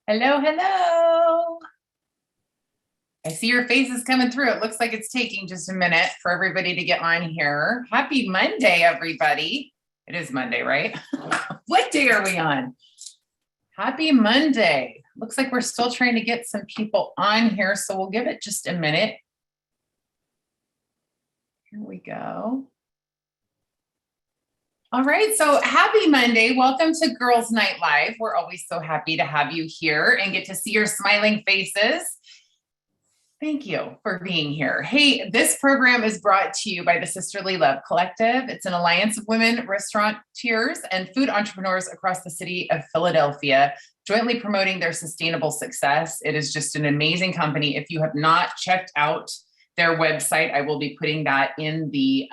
Hello, hello. I see your faces coming through. It looks like it's taking just a minute for everybody to get on here. Happy Monday, everybody. It is Monday, right? What day are we on? Happy Monday. Looks like we're still trying to get some people on here, so we'll give it just a minute. Here we go. All right, so happy Monday. Welcome to Girls Night Live. We're always so happy to have you here and get to see your smiling faces. Thank you for being here. Hey, this program is brought to you by the Sisterly Love Collective. It's an alliance of women restaurateurs and food entrepreneurs across the city of Philadelphia, jointly promoting their sustainable success. It is just an amazing company. If you have not checked out their website, I will be putting that in the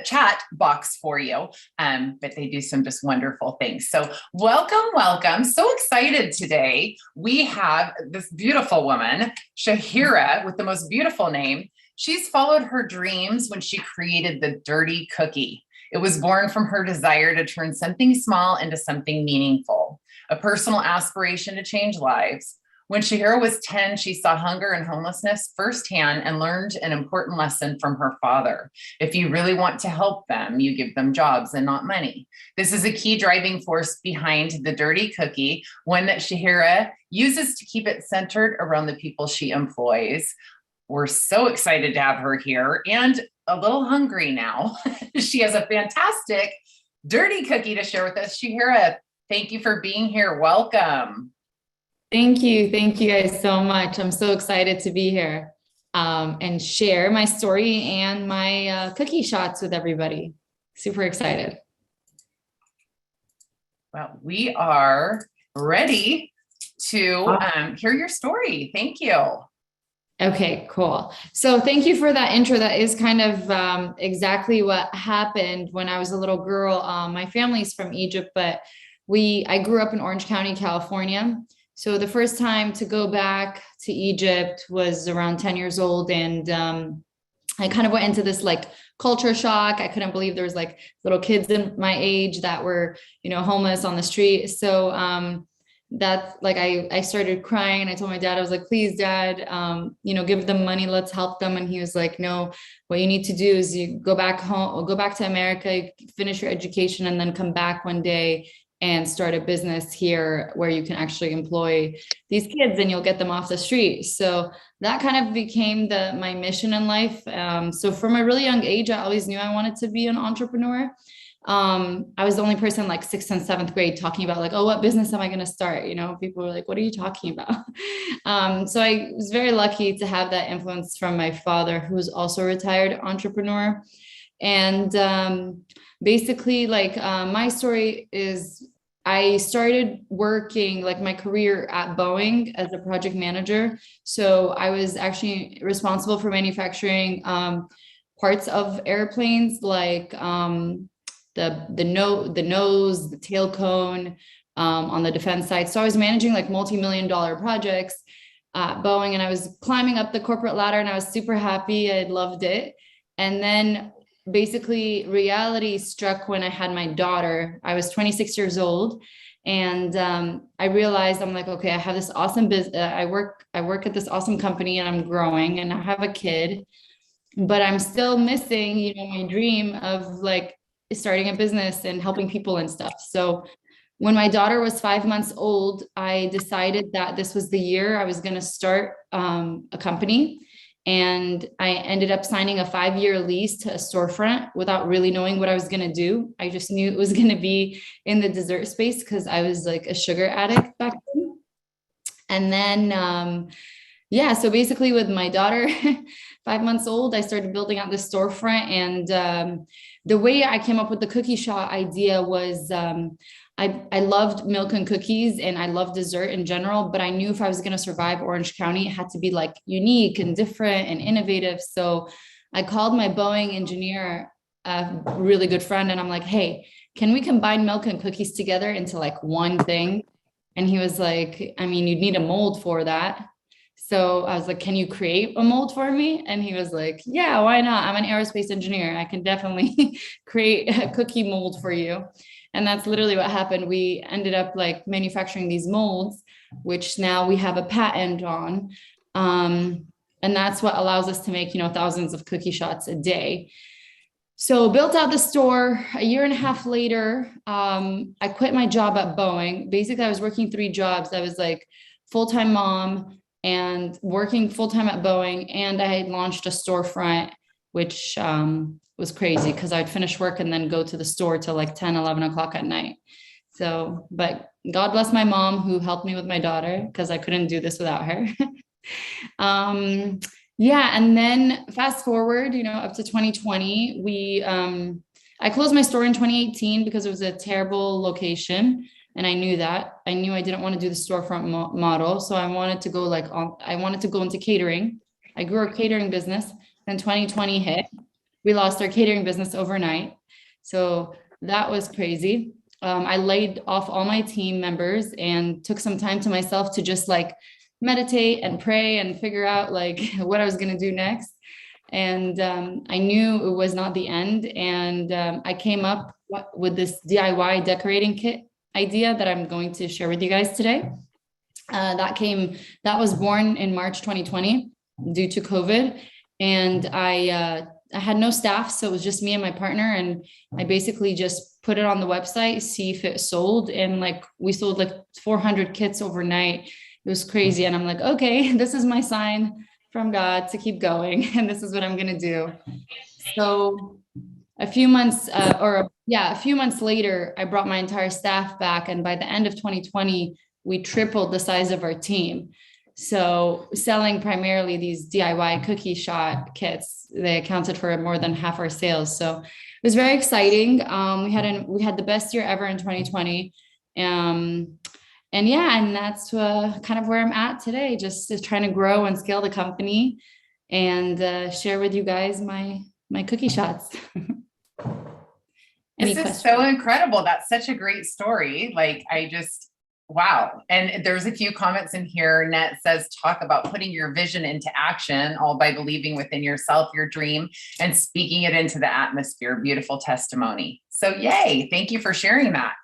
chat box for you, but they do some just wonderful things. So welcome. So excited today. We have this beautiful woman, Shahira, with the most beautiful name. She's followed her dreams when she created the Dirty Cookie. It was born from her desire to turn something small into something meaningful, a personal aspiration to change lives. When Shahira was 10, she saw hunger and homelessness firsthand and learned an important lesson from her father. If you really want to help them, you give them jobs and not money. This is a key driving force behind the Dirty Cookie, one that Shahira uses to keep it centered around the people she employs. We're so excited to have her here and a little hungry now. She has a fantastic Dirty Cookie to share with us. Shahira, thank you for being here. Welcome. Thank you. Thank you guys so much. I'm so excited to be here and share my story and my cookie shots with everybody. Super excited. Well, we are ready to hear your story. Thank you. Okay, cool. So thank you for that intro. That is kind of exactly what happened when I was a little girl. My family's from Egypt, but I grew up in Orange County, California. So the first time to go back to Egypt was around 10 years old. And I kind of went into this like culture shock. I couldn't believe there was like little kids in my age that were, homeless on the street. So that's like, I started crying and I told my dad, I was like, please dad, give them money. Let's help them. And he was like, no, what you need to do is you go back home or go back to America, finish your education and then come back one day and start a business here where you can actually employ these kids and you'll get them off the street. So that kind of became my mission in life. So from a really young age, I always knew I wanted to be an entrepreneur. I was the only person like 6th and 7th grade talking about like, oh, what business am I going to start? People were like, what are you talking about? So I was very lucky to have that influence from my father, who was also a retired entrepreneur. And basically like my story is I started working like my career at Boeing as a project manager. So I was actually responsible for manufacturing parts of airplanes like the nose, the tail cone on the defense side. So I was managing like multi-million-dollar projects at Boeing and I was climbing up the corporate ladder and I was super happy. I loved it. And then basically reality struck when I had my daughter. I was 26 years old and I realized I'm like, okay, I have this awesome business. I work at this awesome company and I'm growing and I have a kid, but I'm still missing, my dream of like starting a business and helping people and stuff. So when my daughter was 5 months old, I decided that this was the year I was going to start a company. And I ended up signing a 5-year lease to a storefront without really knowing what I was going to do. I just knew it was going to be in the dessert space because I was like a sugar addict back then. And then, so basically with my daughter, 5 months old, I started building out this storefront. And the way I came up with the cookie shop idea was I loved milk and cookies and I love dessert in general, but I knew if I was going to survive Orange County, it had to be like unique and different and innovative. So I called my Boeing engineer, a really good friend, and I'm like, hey, can we combine milk and cookies together into like one thing? And he was like, I mean, you'd need a mold for that. So I was like, can you create a mold for me? And he was like, yeah, why not? I'm an aerospace engineer. I can definitely create a cookie mold for you. And that's literally what happened. We ended up like manufacturing these molds which now we have a patent on. And that's what allows us to make, thousands of cookie shots a day. So built out the store. A year and a half later, I quit my job at Boeing. Basically, I was working 3 jobs. I was like full-time mom and working full-time at Boeing. And I had launched a storefront, which was crazy because I'd finish work and then go to the store till like 10, 11 o'clock at night. So, but God bless my mom who helped me with my daughter because I couldn't do this without her. Yeah. And then fast forward, up to 2020, I closed my store in 2018 because it was a terrible location. And I knew that. I knew I didn't want to do the storefront model. So I wanted to go I wanted to go into catering. I grew a catering business. Then 2020 hit. We lost our catering business overnight. So that was crazy. I laid off all my team members and took some time to myself to just meditate and pray and figure out what I was going to do next. And I knew it was not the end. And I came up with this DIY decorating kit idea that I'm going to share with you guys today. That was born in March 2020 due to COVID. And I had no staff. So it was just me and my partner. And I basically just put it on the website, see if it sold. And we sold 400 kits overnight. It was crazy. And I'm like, okay, this is my sign from God to keep going. And this is what I'm going to do. So a few months later, I brought my entire staff back. And by the end of 2020, we tripled the size of our team. So selling primarily these DIY cookie shot kits, they accounted for more than half our sales. So it was very exciting. We had the best year ever in 2020. And that's kind of where I'm at today, just trying to grow and scale the company and share with you guys my cookie shots. This is so incredible. That's such a great story. Wow. And there's a few comments in here. Net says, talk about putting your vision into action, all by believing within yourself, your dream, and speaking it into the atmosphere. Beautiful testimony. So yay. Thank you for sharing that.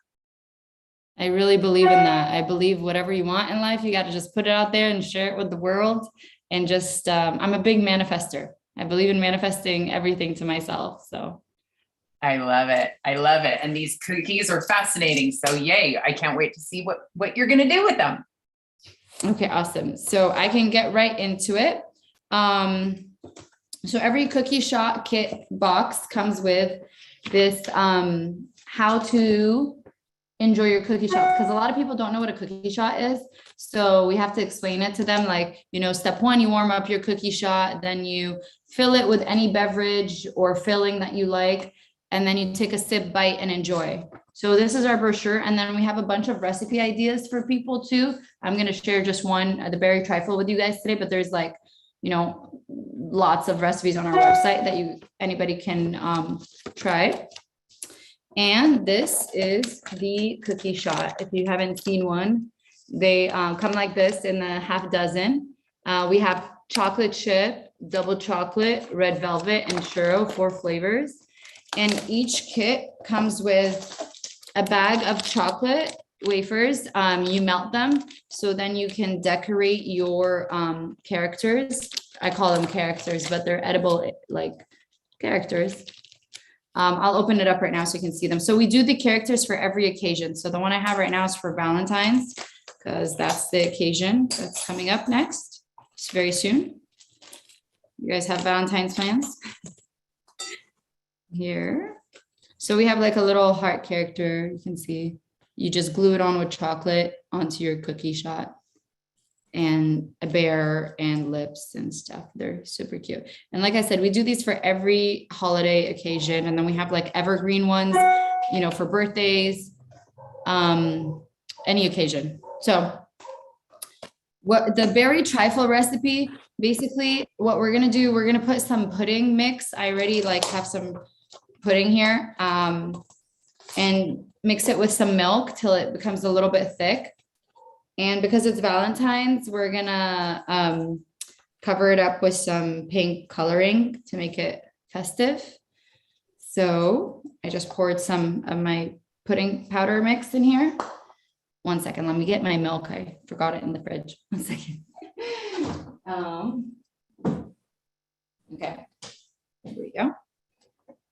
I really believe in that. I believe whatever you want in life, you got to just put it out there and share it with the world. And just, I'm a big manifester. I believe in manifesting everything to myself. So I love it. I love it. And these cookies are fascinating. So yay. I can't wait to see what you're going to do with them. Okay, awesome. So I can get right into it. So every cookie shot kit box comes with this how to enjoy your cookie shots, because a lot of people don't know what a cookie shot is. So we have to explain it to them. Step 1, you warm up your cookie shot, then you fill it with any beverage or filling that you like. And then you take a sip, bite, and enjoy. So this is our brochure. And then we have a bunch of recipe ideas for people too. I'm going to share just one, the Berry Trifle, with you guys today, but there's lots of recipes on our website that anybody can try. And this is the cookie shot. If you haven't seen one, they come like this in a half dozen. We have chocolate chip, double chocolate, red velvet, and churro, 4 flavors. And each kit comes with a bag of chocolate wafers. You melt them, so then you can decorate your characters. I call them characters, but they're edible characters. I'll open it up right now so you can see them. So we do the characters for every occasion. So the one I have right now is for Valentine's, because that's the occasion that's coming up next. It's very soon. You guys have Valentine's plans? Here. So we have a little heart character. You can see, you just glue it on with chocolate onto your cookie shot, and a bear and lips and stuff. They're super cute. And like I said, we do these for every holiday occasion. And then we have evergreen ones, for birthdays, any occasion. So what the Berry Trifle recipe, basically what we're going to do, we're going to put some pudding mix. I already have some pudding here, and mix it with some milk till it becomes a little bit thick. And because it's Valentine's, we're gonna cover it up with some pink coloring to make it festive. So I just poured some of my pudding powder mix in here. 1 second. Let me get my milk. I forgot it in the fridge. 1 second. Okay, there we go.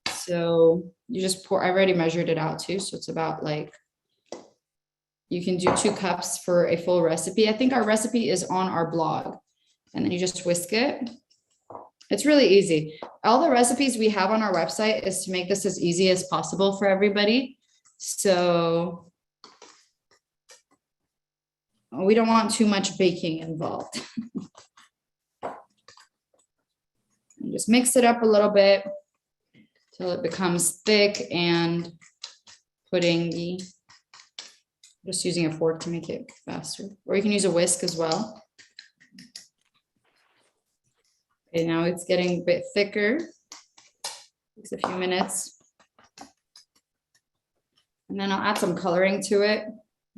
So you just pour, I already measured it out too. So it's about like, you can do 2 cups for a full recipe. I think our recipe is on our blog, and then you just whisk it. It's really easy. All the recipes we have on our website is to make this as easy as possible for everybody. So we don't want too much baking involved. And just mix it up a little bit till it becomes thick, and just using a fork to make it faster, or you can use a whisk as well. Okay, now it's getting a bit thicker. Takes a few minutes. And then I'll add some coloring to it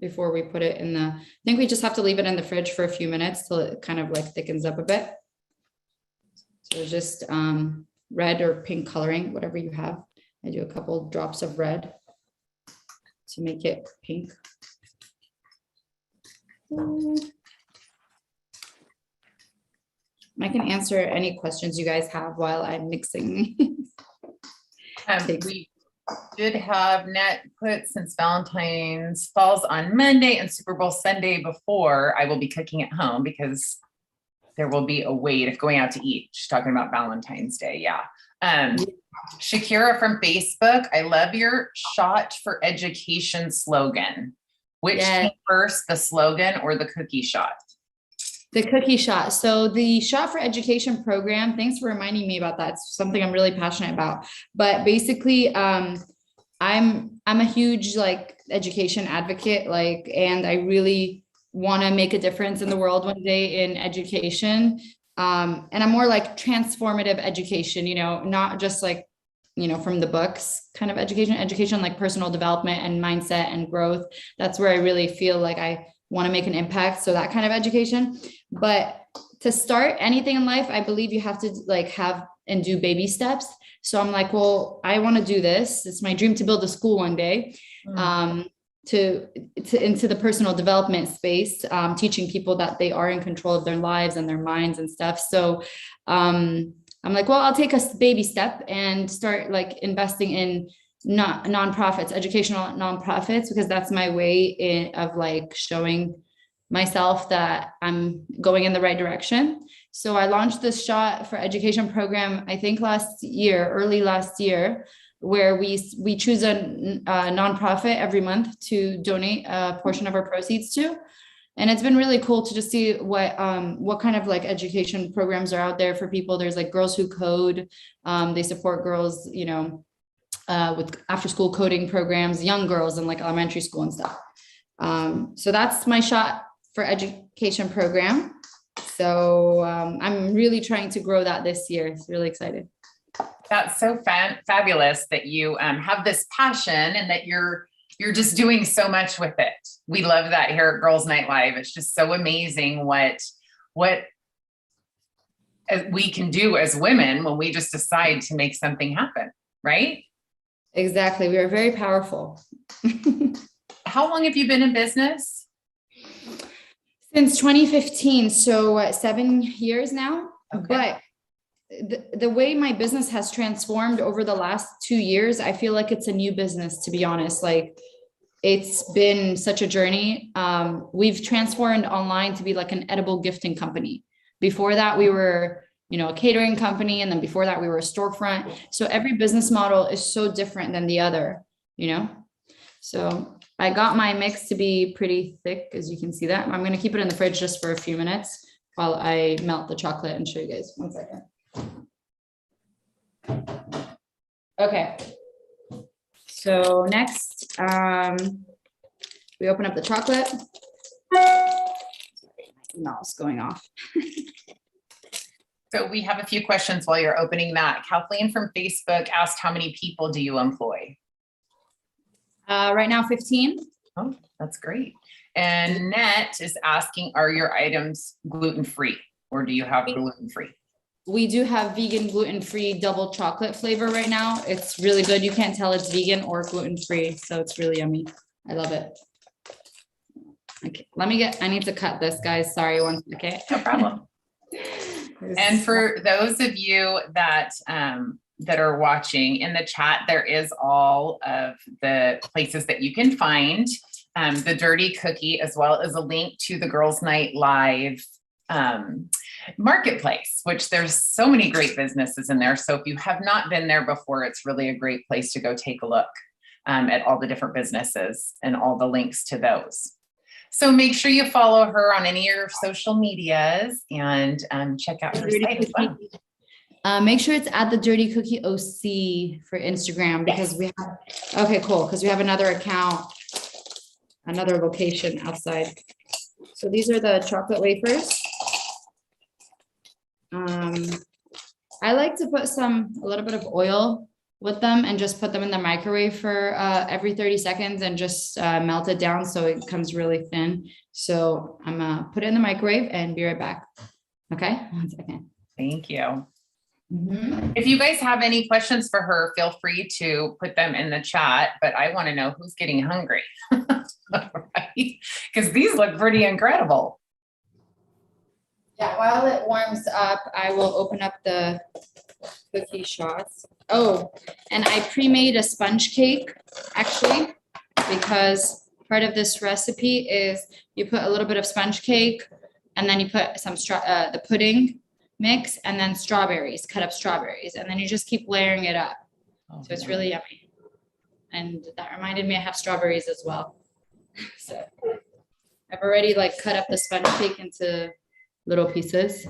before we put it in the, I think we just have to leave it in the fridge for a few minutes till it kind of like thickens up a bit. So just red or pink coloring, whatever you have. I do a couple drops of red to make it pink. I can answer any questions you guys have while I'm mixing. We did have Net put, since Valentine's falls on Monday and Super Bowl Sunday before, I will be cooking at home because there will be a weight of going out to eat. She's talking about Valentine's Day. Yeah. Shakira from Facebook, I love your shot for education slogan. Which came first, the slogan or the cookie shot? The cookie shot. So the shot for education program, thanks for reminding me about that. It's something I'm really passionate about. But basically, I'm a huge like education advocate, and I really want to make a difference in the world one day in education. And I'm more like transformative education, not just like, from the books kind of education, like personal development and mindset and growth. That's where I really feel like I want to make an impact. So that kind of education. But to start anything in life, I believe you have to like have and do baby steps. So I'm like, well, I want to do this. It's my dream to build a school one day, to into the personal development space, teaching people that they are in control of their lives and their minds and stuff. So I'm like, well, I'll take a baby step and start like investing in nonprofits, educational nonprofits, because that's my way of like showing myself that I'm going in the right direction. So I launched this shot for education program, I think early last year, where we choose a nonprofit every month to donate a portion of our proceeds to. And it's been really cool to just see what kind of like education programs are out there for people. There's like Girls Who Code. They support girls, with after school coding programs, young girls in like elementary school and stuff. So that's my shot for education program. So I'm really trying to grow that this year. It's really excited. That's so fabulous that you have this passion and that you're just doing so much with it. We love that here at Girls Night Live. It's just so amazing what we can do as women when we just decide to make something happen, right? Exactly. We are very powerful. How long have you been in business? Since 2015. So 7 years now. Okay. But the way my business has transformed over the last 2 years, I feel like it's a new business, to be honest. Like, it's been such a journey. We've transformed online to be like an edible gifting company. Before that, we were, a catering company. And then before that, we were a storefront. So every business model is so different than the other, So I got my mix to be pretty thick, as you can see that. I'm going to keep it in the fridge just for a few minutes while I melt the chocolate and show you guys. 1 second. Okay. So next, we open up the chocolate. Sorry, my mouse going off. So we have a few questions while you're opening that. Kathleen from Facebook asked, how many people do you employ? Right now, 15. Oh, that's great. And Net is asking, are your items gluten-free or do you have gluten-free? We do have vegan gluten-free double chocolate flavor right now. It's really good. You can't tell it's vegan or gluten-free. So it's really yummy. I love it. Okay, I need to cut this, guys. Sorry, one second. No problem. And for those of you that that are watching in the chat, there is all of the places that you can find the Dirty Cookie, as well as a link to the Girls Night Live marketplace, which there's so many great businesses in there. So if you have not been there before, it's really a great place to go take a look at all the different businesses and all the links to those. So make sure you follow her on any of your social medias and check out her site as well. Make sure it's at the Dirty Cookie OC for Instagram, because we have, okay, cool. Because we have another account, another location outside. So these are the chocolate wafers. I like to put a little bit of oil with them and just put them in the microwave for every 30 seconds and just melt it down so it comes really thin. So I'm gonna put it in the microwave and be right back. Okay, 1 second. Thank you. If you guys have any questions for her, feel free to put them in the chat, but I want to know who's getting hungry, right? Because these look pretty incredible. Yeah, while it warms up, I will open up the cookie shots. Oh, and I pre-made a sponge cake, actually, because part of this recipe is you put a little bit of sponge cake, and then you put some the pudding mix, and then strawberries, cut up strawberries, and then you just keep layering it up. So it's really yummy. And that reminded me I have strawberries as well. So I've already cut up the sponge cake into little pieces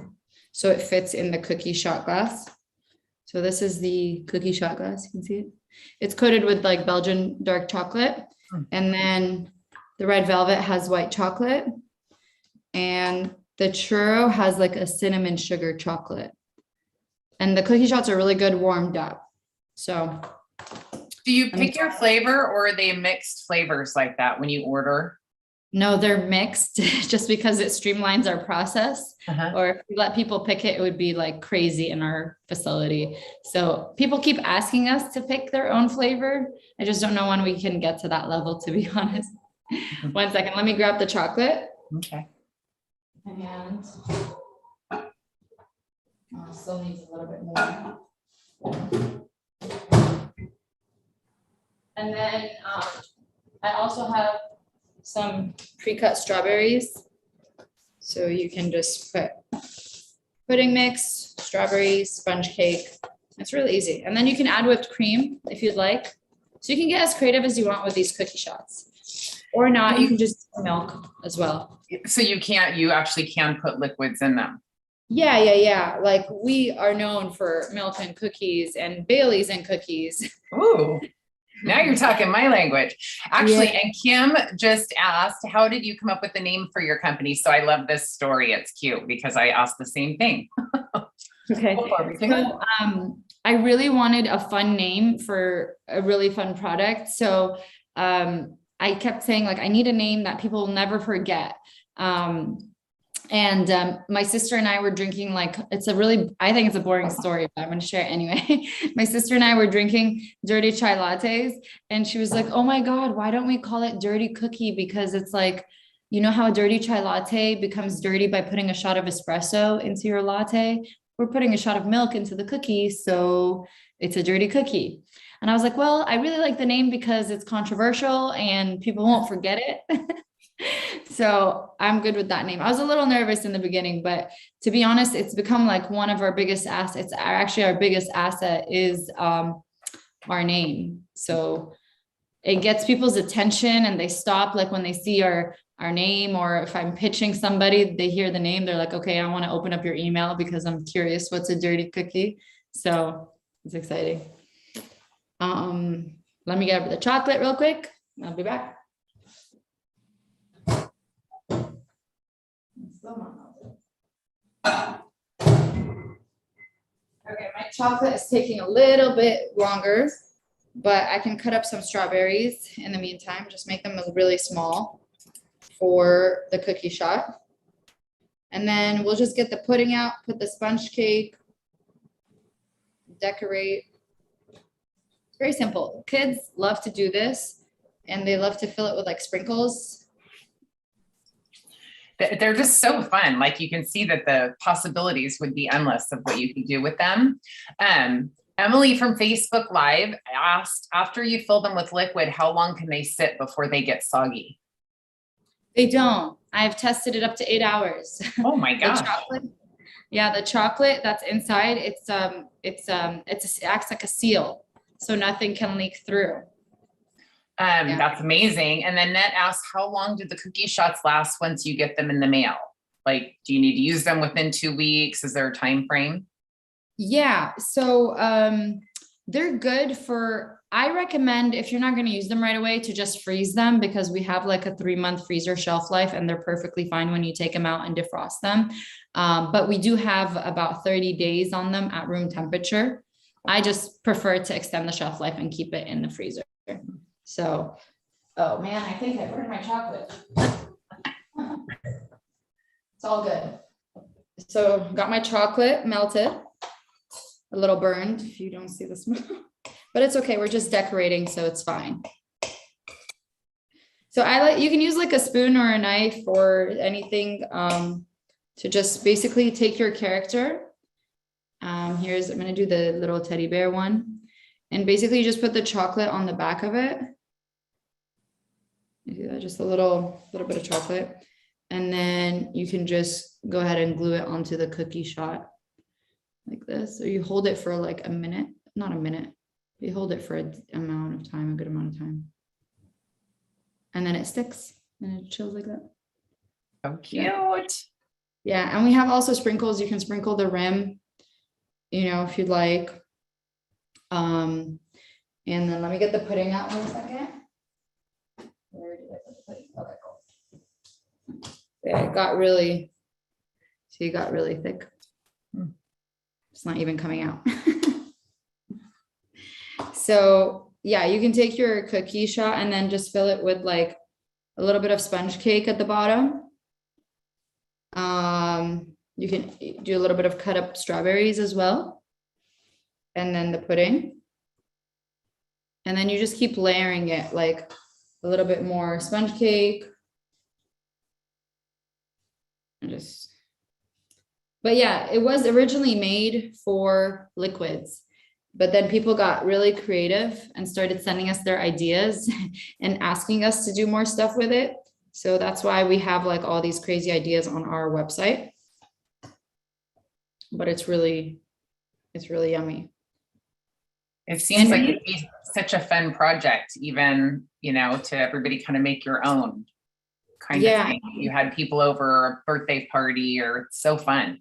so it fits in the cookie shot glass. So this is the cookie shot glass. You can see it. It's coated with Belgian dark chocolate, and then the red velvet has white chocolate, and the churro has a cinnamon sugar chocolate. And the cookie shots are really good warmed up. So do you pick your flavor, or are they mixed flavors like that when you order? No, they're mixed just because it streamlines our process. Or if we let people pick it, it would be crazy in our facility. So people keep asking us to pick their own flavor. I just don't know when we can get to that level, to be honest. 1 second, let me grab the chocolate. Okay. And still needs a little bit more. And then I also have some pre-cut strawberries. So you can just put pudding mix, strawberries, sponge cake. It's really easy. And then you can add whipped cream if you'd like. So you can get as creative as you want with these cookie shots. Or not, you can just milk as well. So you actually can put liquids in them. Yeah. We are known for milk and cookies and Bailey's and cookies. Ooh. Now you're talking my language. Actually, and Kim just asked, how did you come up with the name for your company? So I love this story. It's cute because I asked the same thing. Okay. So, I really wanted a fun name for a really fun product. So I kept saying I need a name that people will never forget. And my sister and I were drinking I think it's a boring story, but I'm going to share it anyway. My sister and I were drinking dirty chai lattes, and she was like, oh my God, why don't we call it Dirty Cookie? Because it's you know how a dirty chai latte becomes dirty by putting a shot of espresso into your latte? We're putting a shot of milk into the cookie, so it's a dirty cookie. And I was like, well, I really like the name because it's controversial and people won't forget it. So I'm good with that name. I was a little nervous in the beginning, but to be honest, it's become one of our biggest assets. Actually, our biggest asset is our name. So it gets people's attention and they stop when they see our name, or if I'm pitching somebody, they hear the name, they're like, okay, I want to open up your email because I'm curious what's a dirty cookie. So it's exciting. Let me get the chocolate real quick. I'll be back. Okay, my chocolate is taking a little bit longer, but I can cut up some strawberries in the meantime, just make them really small for the cookie shot. And then we'll just get the pudding out, put the sponge cake, decorate. It's very simple. Kids love to do this, and they love to fill it with sprinkles. They're just so fun. Like, you can see that the possibilities would be endless of what you could do with them. Emily from Facebook Live asked, after you fill them with liquid, how long can they sit before they get soggy? They don't. I've tested it up to 8 hours. Oh my gosh. The chocolate that's inside, it acts like a seal, so nothing can leak through. That's amazing. And then Net asked, how long do the cookie shots last once you get them in the mail? Like, do you need to use them within 2 weeks? Is there a time frame? Yeah. So they're good for, I recommend, if you're not going to use them right away, to just freeze them, because we have like a 3-month freezer shelf life and they're perfectly fine when you take them out and defrost them. But we do have about 30 days on them at room temperature. I just prefer to extend the shelf life and keep it in the freezer. So, oh man, I think I burned my chocolate. It's all good. So got my chocolate melted, a little burned if you don't see this, but it's okay. We're just decorating, so it's fine. So you can use like a spoon or a knife or anything to just basically take your character. I'm gonna do the little teddy bear one. And basically you just put the chocolate on the back of it. You do that, just a little bit of chocolate. And then you can just go ahead and glue it onto the cookie shot like this. So you hold it for like a minute, not a minute. You hold it for a good amount of time. And then it sticks and it chills like that. So cute. Yeah. And we have also sprinkles. You can sprinkle the rim, if you'd like. And then let me get the pudding out 1 second. Where did I put the pudding? Okay, cool. Yeah, it got really thick. It's not even coming out. So yeah, you can take your cookie shot and then just fill it with like a little bit of sponge cake at the bottom. You can do a little bit of cut up strawberries as well. And then the pudding. And then you just keep layering it, like a little bit more sponge cake. But yeah, it was originally made for liquids, but then people got really creative and started sending us their ideas and asking us to do more stuff with it. So that's why we have like all these crazy ideas on our website. But it's really yummy. It seems like it'd be such a fun project, even, to everybody kind of make your own kind of thing. You had people over a birthday party, or it's so fun.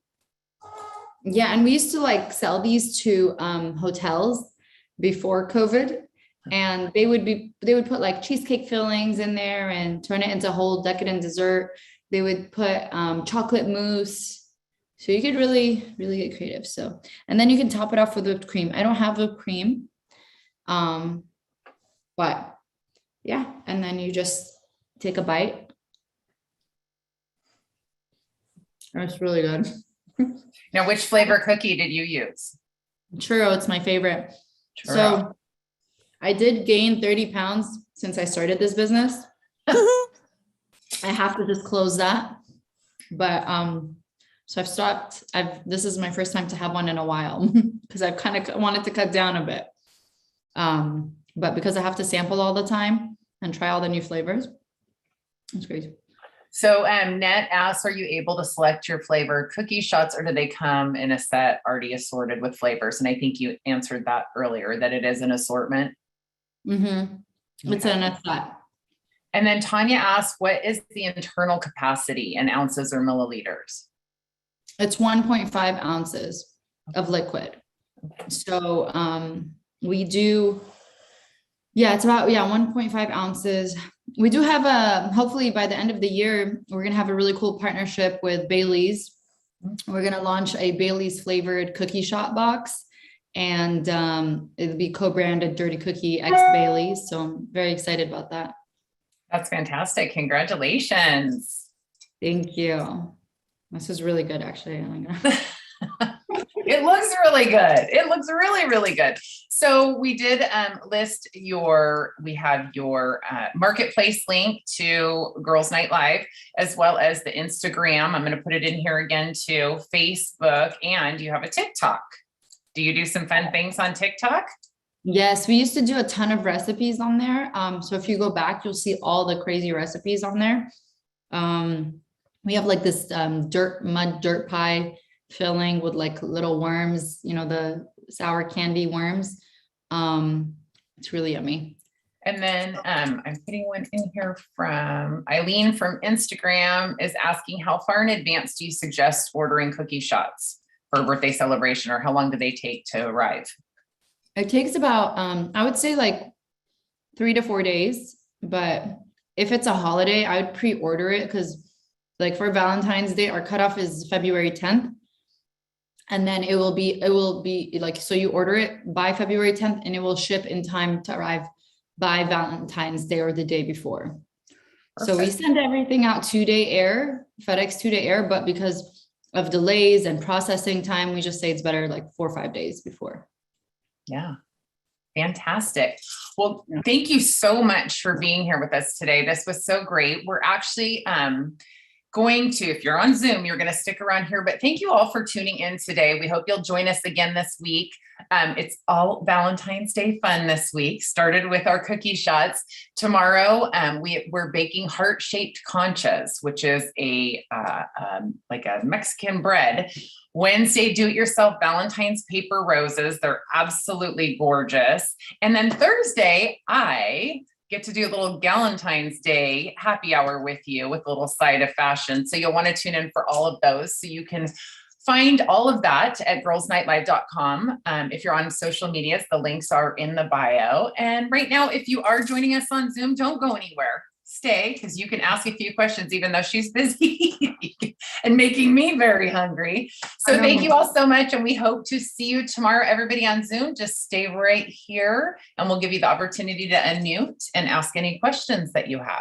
Yeah. And we used to like sell these to hotels before COVID, and they would put like cheesecake fillings in there and turn it into whole decadent dessert. They would put chocolate mousse. So you could really, really get creative. So, and then you can top it off with whipped cream. I don't have whipped cream. But yeah. And then you just take a bite. That's really good. Now, which flavor cookie did you use? Churro, it's my favorite. Churro. So I did gain 30 pounds since I started this business. I have to disclose that. But, so I've stopped. This is my first time to have one in a while because I've kind of wanted to cut down a bit. But because I have to sample all the time and try all the new flavors, it's crazy. So Net asks, are you able to select your flavored cookie shots, or do they come in a set already assorted with flavors? And I think you answered that earlier, that it is an assortment. Mm-hmm. It's in a set. And then Tanya asks, what is the internal capacity in ounces or milliliters? It's 1.5 ounces of liquid. So we do, it's about 1.5 ounces. We do have hopefully by the end of the year, we're going to have a really cool partnership with Bailey's. We're going to launch a Bailey's flavored cookie shot box, and it'll be co-branded Dirty Cookie X Bailey's. So I'm very excited about that. That's fantastic. Congratulations. Thank you. This is really good, actually. It looks really good. It looks really, really good. So we did list we have your marketplace link to Girls Night Live, as well as the Instagram. I'm going to put it in here again too, Facebook, and you have a TikTok. Do you do some fun things on TikTok? Yes, we used to do a ton of recipes on there. So if you go back, you'll see all the crazy recipes on there. We have like this mud dirt pie filling with like little worms, the sour candy worms. It's really yummy. And then I'm putting one in here from Eileen from Instagram is asking, how far in advance do you suggest ordering cookie shots for a birthday celebration, or how long do they take to arrive? It takes about, I would say like 3 to 4 days, but if it's a holiday, I would pre-order it because like for Valentine's Day, our cutoff is February 10th. And then it will be like, so you order it by February 10th and it will ship in time to arrive by Valentine's Day or the day before. Perfect. So we send everything out 2-day air, FedEx 2-day air, but because of delays and processing time, we just say it's better like 4 or 5 days before. Yeah. Fantastic. Well, thank you so much for being here with us today. This was so great. We're actually going to, if you're on Zoom, you're going to stick around here, but thank you all for tuning in today. We hope you'll join us again this week. It's all Valentine's Day fun this week. Started with our cookie shots. Tomorrow, we're baking heart-shaped conchas, which is like a Mexican bread. Wednesday, do-it-yourself Valentine's paper roses. They're absolutely gorgeous. And then Thursday, I get to do a little Valentine's Day happy hour with you with a little side of fashion. So you'll want to tune in for all of those. So you can find all of that at girlsnightlive.com. If you're on social medias, the links are in the bio. And right now, if you are joining us on Zoom, don't go anywhere. Stay, because you can ask a few questions, even though she's busy and making me very hungry. So thank you all so much. And we hope to see you tomorrow. Everybody on Zoom, just stay right here and we'll give you the opportunity to unmute and ask any questions that you have.